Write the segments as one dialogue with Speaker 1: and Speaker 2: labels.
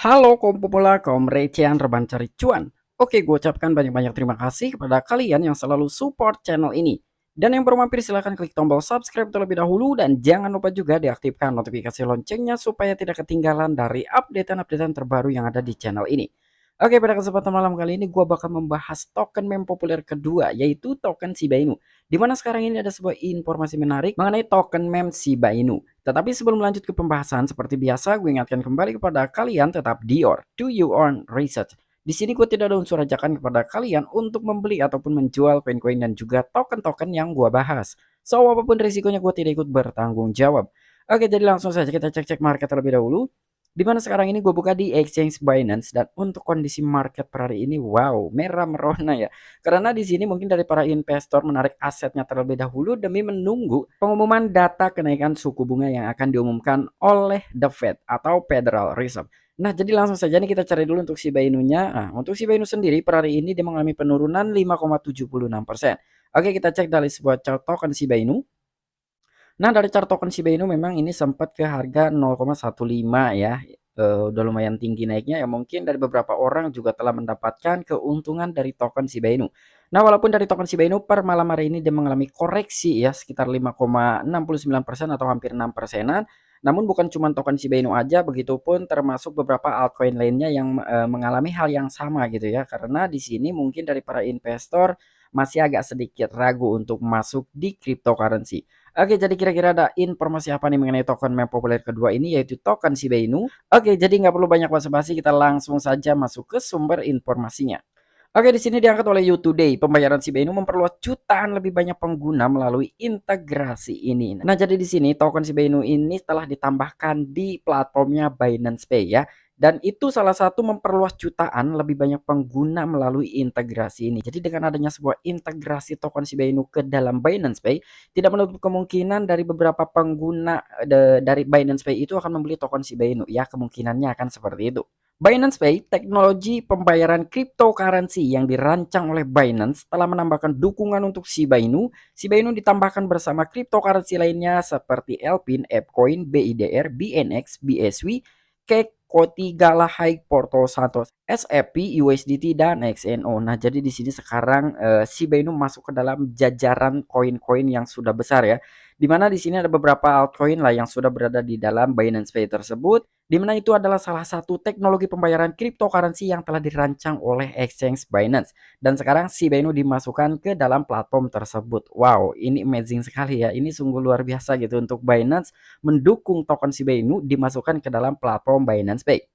Speaker 1: Halo kaum pemula, kaum recehan rebahan cari cuan. Oke, gue ucapkan banyak-banyak terima kasih kepada kalian yang selalu support channel ini. Dan yang baru mampir silahkan klik tombol subscribe terlebih dahulu dan jangan lupa juga diaktifkan notifikasi loncengnya supaya tidak ketinggalan dari updatean-updatean terbaru yang ada di channel ini. Oke, pada kesempatan malam kali ini gue bakal membahas token meme populer kedua yaitu token Shiba Inu. Dimana sekarang ini ada sebuah informasi menarik mengenai token meme Shiba Inu. Tetapi sebelum lanjut ke pembahasan, seperti biasa gue ingatkan kembali kepada kalian tetap do your own research. Di sini gue tidak ada unsur ajakan kepada kalian untuk membeli ataupun menjual koin-koin dan juga token-token yang gue bahas. So, apapun risikonya gue tidak ikut bertanggung jawab. Oke, jadi langsung saja kita cek-cek market terlebih dahulu. Dimana sekarang ini gue buka di exchange Binance dan untuk kondisi market per hari ini wow merah merona ya, karena di sini mungkin dari para investor menarik asetnya terlebih dahulu demi menunggu pengumuman data kenaikan suku bunga yang akan diumumkan oleh The Fed atau Federal Reserve. Nah, jadi langsung saja nih kita cari dulu untuk Shiba Inu-nya. Nah, untuk Shiba Inu sendiri per hari ini dia mengalami penurunan 5,76%. Oke, kita cek dari sebuah chart token Shiba Inu. Nah, dari chart token Shiba Inu memang ini sempat ke harga 0,15 ya. Udah lumayan tinggi naiknya ya, mungkin dari beberapa orang juga telah mendapatkan keuntungan dari token Shiba Inu. Nah, walaupun dari token Shiba Inu per malam hari ini dia mengalami koreksi ya sekitar 5,69% atau hampir 6 persenan. Namun bukan cuma token Shiba Inu aja, begitupun termasuk beberapa altcoin lainnya yang mengalami hal yang sama gitu ya. Karena di sini mungkin dari para investor masih agak sedikit ragu untuk masuk di cryptocurrency. Oke, jadi kira-kira ada informasi apa nih mengenai token meme populer kedua ini yaitu token Shiba Inu? Oke, jadi nggak perlu banyak basa-basi, kita langsung saja masuk ke sumber informasinya. Oke, di sini diangkat oleh You Today. Pembayaran Shiba Inu memperluas jutaan lebih banyak pengguna melalui integrasi ini. Nah, jadi di sini token Shiba Inu ini telah ditambahkan di platformnya Binance Pay ya. Dan itu salah satu memperluas jutaan lebih banyak pengguna melalui integrasi ini. Jadi dengan adanya sebuah integrasi token Shiba Inu ke dalam Binance Pay, tidak menutup kemungkinan dari beberapa pengguna dari Binance Pay itu akan membeli token Shiba Inu. Ya, kemungkinannya akan seperti itu. Binance Pay, teknologi pembayaran cryptocurrency yang dirancang oleh Binance, telah menambahkan dukungan untuk Shiba Inu. Shiba Inu ditambahkan bersama cryptocurrency lainnya seperti Elpin, Appcoin, BIDR, BNX, BSV, Cake, Koti, Galahai, Porto Santos, SFP, USDT, dan XNO. Nah, jadi di sini sekarang Shiba Inu masuk ke dalam jajaran koin-koin yang sudah besar ya. Dimana di sini ada beberapa altcoin lah yang sudah berada di dalam Binance Pay tersebut, di mana itu adalah salah satu teknologi pembayaran cryptocurrency yang telah dirancang oleh exchange Binance. Dan sekarang Shiba Inu dimasukkan ke dalam platform tersebut. Wow, ini amazing sekali ya. Ini sungguh luar biasa gitu untuk Binance mendukung token Shiba Inu dimasukkan ke dalam platform Binance Pay.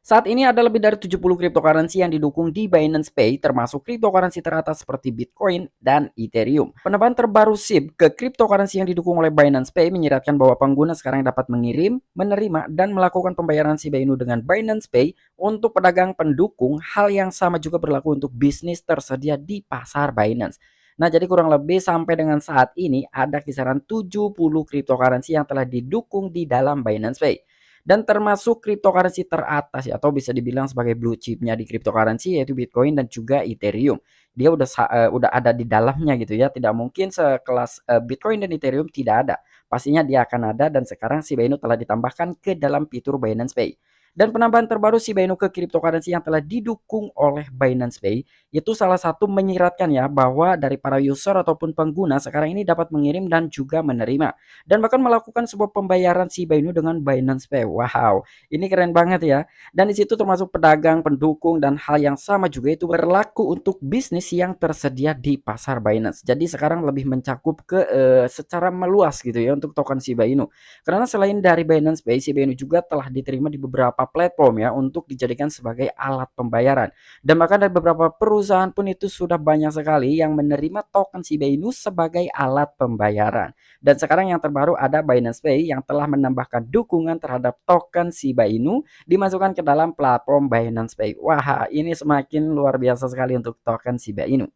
Speaker 1: Saat ini ada lebih dari 70 cryptocurrency yang didukung di Binance Pay, termasuk cryptocurrency teratas seperti Bitcoin dan Ethereum. Penambahan terbaru SHIB ke cryptocurrency yang didukung oleh Binance Pay menyiratkan bahwa pengguna sekarang dapat mengirim, menerima, dan melakukan pembayaran Shiba Inu dengan Binance Pay untuk pedagang pendukung. Hal yang sama juga berlaku untuk bisnis tersedia di pasar Binance. Nah, jadi kurang lebih sampai dengan saat ini ada kisaran 70 cryptocurrency yang telah didukung di dalam Binance Pay. Dan termasuk cryptocurrency teratas ya, atau bisa dibilang sebagai blue chipnya di cryptocurrency yaitu Bitcoin dan juga Ethereum. Dia udah ada di dalamnya gitu ya. Tidak mungkin sekelas Bitcoin dan Ethereum tidak ada. Pastinya dia akan ada dan sekarang Shiba Inu telah ditambahkan ke dalam fitur Binance Pay. Dan penambahan terbaru Shiba Inu ke cryptocurrency yang telah didukung oleh Binance Pay itu salah satu menyiratkan ya bahwa dari para user ataupun pengguna sekarang ini dapat mengirim dan juga menerima dan bahkan melakukan sebuah pembayaran Shiba Inu dengan Binance Pay. Wow, ini keren banget ya. Dan di situ termasuk pedagang, pendukung dan hal yang sama juga itu berlaku untuk bisnis yang tersedia di pasar Binance. Jadi sekarang lebih mencakup ke secara meluas gitu ya untuk token Shiba Inu. Karena selain dari Binance Pay, Shiba Inu juga telah diterima di beberapa platform ya untuk dijadikan sebagai alat pembayaran. Dan bahkan dari beberapa perusahaan pun itu sudah banyak sekali yang menerima token Shiba Inu sebagai alat pembayaran. Dan sekarang yang terbaru ada Binance Pay yang telah menambahkan dukungan terhadap token Shiba Inu dimasukkan ke dalam platform Binance Pay. Wah, ini semakin luar biasa sekali untuk token Shiba Inu.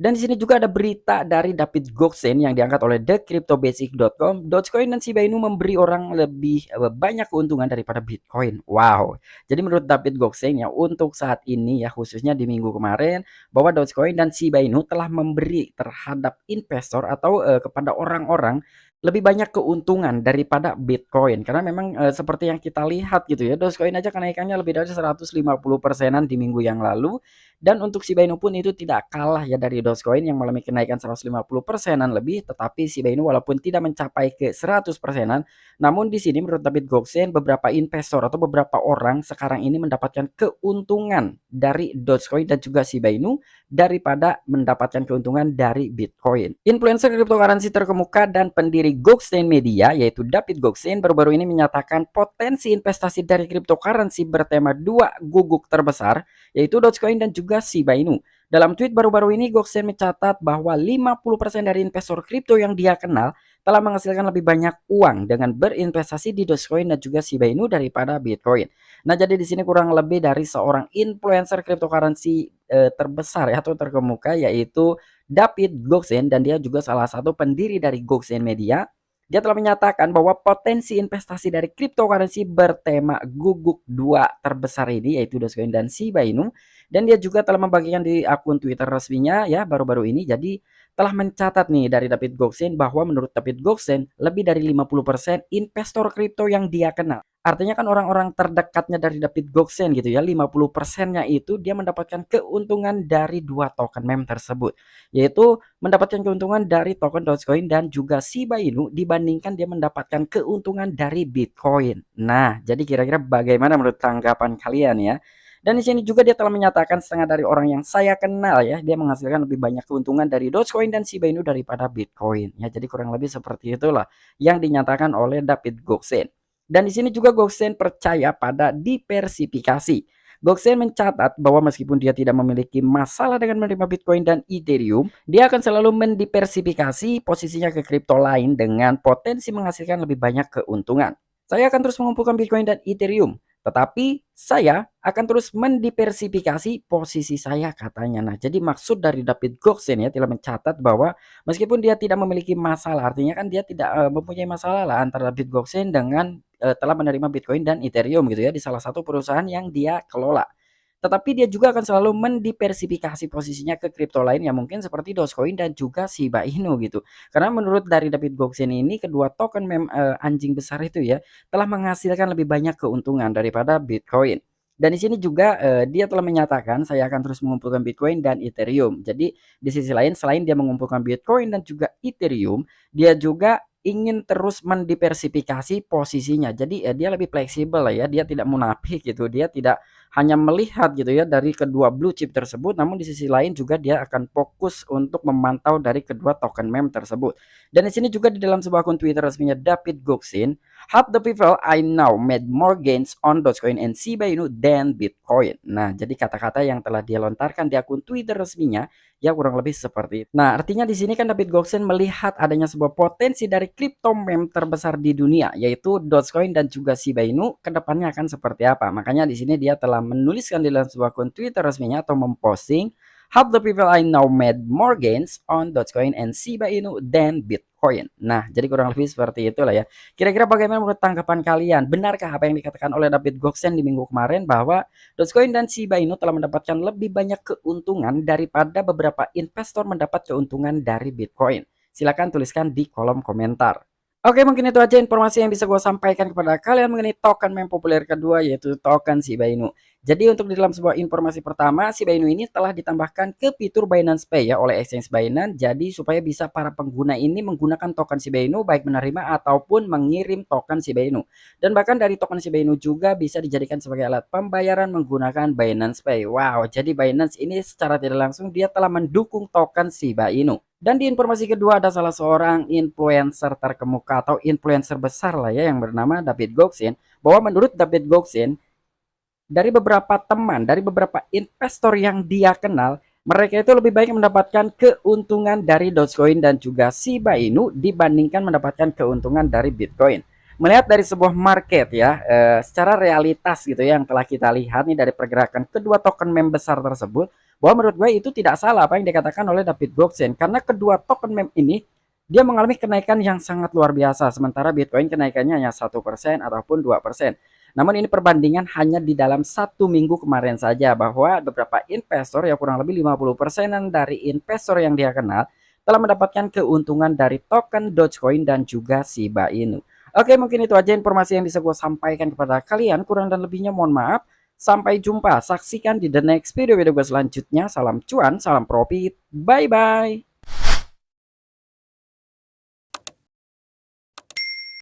Speaker 1: Dan di sini juga ada berita dari David Goldstein yang diangkat oleh thecryptobasic.com. Dogecoin dan Shiba Inu memberi orang lebih banyak keuntungan daripada Bitcoin. Wow. Jadi menurut David Goldstein ya untuk saat ini ya khususnya di minggu kemarin bahwa Dogecoin dan Shiba Inu telah memberi terhadap investor atau kepada orang-orang lebih banyak keuntungan daripada Bitcoin karena memang, seperti yang kita lihat gitu ya, Dogecoin aja kenaikannya lebih dari 150%-an di minggu yang lalu, dan untuk Shiba Inu pun itu tidak kalah ya dari Dogecoin yang mengalami kenaikan 150%-an lebih, tetapi Shiba Inu walaupun tidak mencapai ke 100%-an, namun di sini menurut David Goldstein beberapa investor atau beberapa orang sekarang ini mendapatkan keuntungan dari Dogecoin dan juga Shiba Inu daripada mendapatkan keuntungan dari Bitcoin. Influencer cryptocurrency terkemuka dan pendiri Goldstein Media yaitu David Goldstein baru-baru ini menyatakan potensi investasi dari cryptocurrency bertema dua guguk terbesar yaitu Dogecoin dan juga Shiba Inu. Dalam tweet baru-baru ini Goldstein mencatat bahwa 50% dari investor kripto yang dia kenal telah menghasilkan lebih banyak uang dengan berinvestasi di Dogecoin dan juga Shiba Inu daripada Bitcoin. Nah, jadi di sini kurang lebih dari seorang influencer cryptocurrency terbesar ya atau terkemuka yaitu David Goldstein dan dia juga salah satu pendiri dari Goldstein Media. Dia telah menyatakan bahwa potensi investasi dari cryptocurrency bertema guguk dua terbesar ini yaitu Dogecoin dan Shiba Inu, dan dia juga telah membagikan di akun Twitter resminya ya baru-baru ini. Jadi telah mencatat nih dari David Goldstein bahwa menurut David Goldstein lebih dari 50% investor kripto yang dia kenal. Artinya kan orang-orang terdekatnya dari David Goldstein gitu ya, 50%-nya itu dia mendapatkan keuntungan dari dua token meme tersebut. Yaitu mendapatkan keuntungan dari token Dogecoin dan juga Shiba Inu dibandingkan dia mendapatkan keuntungan dari Bitcoin. Nah, jadi kira-kira bagaimana menurut tanggapan kalian ya? Dan di sini juga dia telah menyatakan setengah dari orang yang saya kenal ya, dia menghasilkan lebih banyak keuntungan dari Dogecoin dan Shiba Inu daripada Bitcoin. Ya, jadi kurang lebih seperti itulah yang dinyatakan oleh David Goldstein. Dan di sini juga Goldstein percaya pada diversifikasi. Goldstein mencatat bahwa meskipun dia tidak memiliki masalah dengan menerima Bitcoin dan Ethereum, dia akan selalu mendiversifikasi posisinya ke kripto lain dengan potensi menghasilkan lebih banyak keuntungan. Saya akan terus mengumpulkan Bitcoin dan Ethereum, tetapi saya akan terus mendiversifikasi posisi saya katanya. Nah, jadi maksud dari David Goldstein ya telah mencatat bahwa meskipun dia tidak memiliki masalah, artinya kan dia tidak mempunyai masalah lah antara David Goldstein dengan telah menerima Bitcoin dan Ethereum gitu ya di salah satu perusahaan yang dia kelola. Tetapi dia juga akan selalu mendiversifikasi posisinya ke kripto lain yang mungkin seperti Dogecoin dan juga Shiba Inu gitu. Karena menurut dari David Goldstein ini kedua token meme anjing besar itu ya telah menghasilkan lebih banyak keuntungan daripada Bitcoin. Dan di sini juga dia telah menyatakan saya akan terus mengumpulkan Bitcoin dan Ethereum. Jadi di sisi lain selain dia mengumpulkan Bitcoin dan juga Ethereum, dia juga ingin terus mendiversifikasi posisinya. Jadi dia lebih fleksibel lah ya. Dia tidak munafik gitu. Dia tidak hanya melihat gitu ya dari kedua blue chip tersebut, namun di sisi lain juga dia akan fokus untuk memantau dari kedua token meme tersebut. Dan di sini juga di dalam sebuah akun Twitter resminya David Goldstein, half the people I know made more gains on Dogecoin and Shiba Inu than Bitcoin. Nah, jadi kata-kata yang telah dia lontarkan di akun Twitter resminya ya kurang lebih seperti itu. Nah, artinya di sini kan David Goldstein melihat adanya sebuah potensi dari crypto meme terbesar di dunia yaitu Dogecoin dan juga Shiba Inu kedepannya akan seperti apa. Makanya di sini dia telah menuliskan di dalam sebuah akun Twitter resminya atau memposting half the people I know made more gains on Dogecoin and Shiba Inu than Bitcoin. Nah, jadi kurang lebih seperti itulah ya. Kira-kira bagaimana menurut tanggapan kalian? Benarkah apa yang dikatakan oleh David Goldstein di minggu kemarin bahwa Dogecoin dan Shiba Inu telah mendapatkan lebih banyak keuntungan daripada beberapa investor mendapat keuntungan dari Bitcoin? Silahkan tuliskan di kolom komentar. Oke, mungkin itu aja informasi yang bisa gue sampaikan kepada kalian mengenai token meme populer kedua yaitu token Shiba Inu. Jadi untuk di dalam sebuah informasi pertama, Shiba Inu ini telah ditambahkan ke fitur Binance Pay ya oleh exchange Binance. Jadi supaya bisa para pengguna ini menggunakan token Shiba Inu baik menerima ataupun mengirim token Shiba Inu. Dan bahkan dari token Shiba Inu juga bisa dijadikan sebagai alat pembayaran menggunakan Binance Pay. Wow, jadi Binance ini secara tidak langsung dia telah mendukung token Shiba Inu. Dan di informasi kedua ada salah seorang influencer terkemuka atau influencer besar lah ya yang bernama David Goldstein, bahwa menurut David Goldstein dari beberapa teman, dari beberapa investor yang dia kenal, mereka itu lebih baik mendapatkan keuntungan dari Dogecoin dan juga Shiba Inu dibandingkan mendapatkan keuntungan dari Bitcoin. Melihat dari sebuah market ya, secara realitas gitu ya yang telah kita lihat nih dari pergerakan kedua token meme besar tersebut, bahwa menurut gue itu tidak salah apa yang dikatakan oleh David Goldstein karena kedua token meme ini dia mengalami kenaikan yang sangat luar biasa sementara Bitcoin kenaikannya hanya 1% ataupun 2%. Namun ini perbandingan hanya di dalam 1 minggu kemarin saja bahwa beberapa investor ya kurang lebih 50%-an dari investor yang dia kenal telah mendapatkan keuntungan dari token Dogecoin dan juga Shiba Inu. Oke, mungkin itu aja informasi yang bisa gue sampaikan kepada kalian. Kurang dan lebihnya mohon maaf. Sampai jumpa. Saksikan di the next video gue selanjutnya. Salam cuan, salam profit. Bye-bye.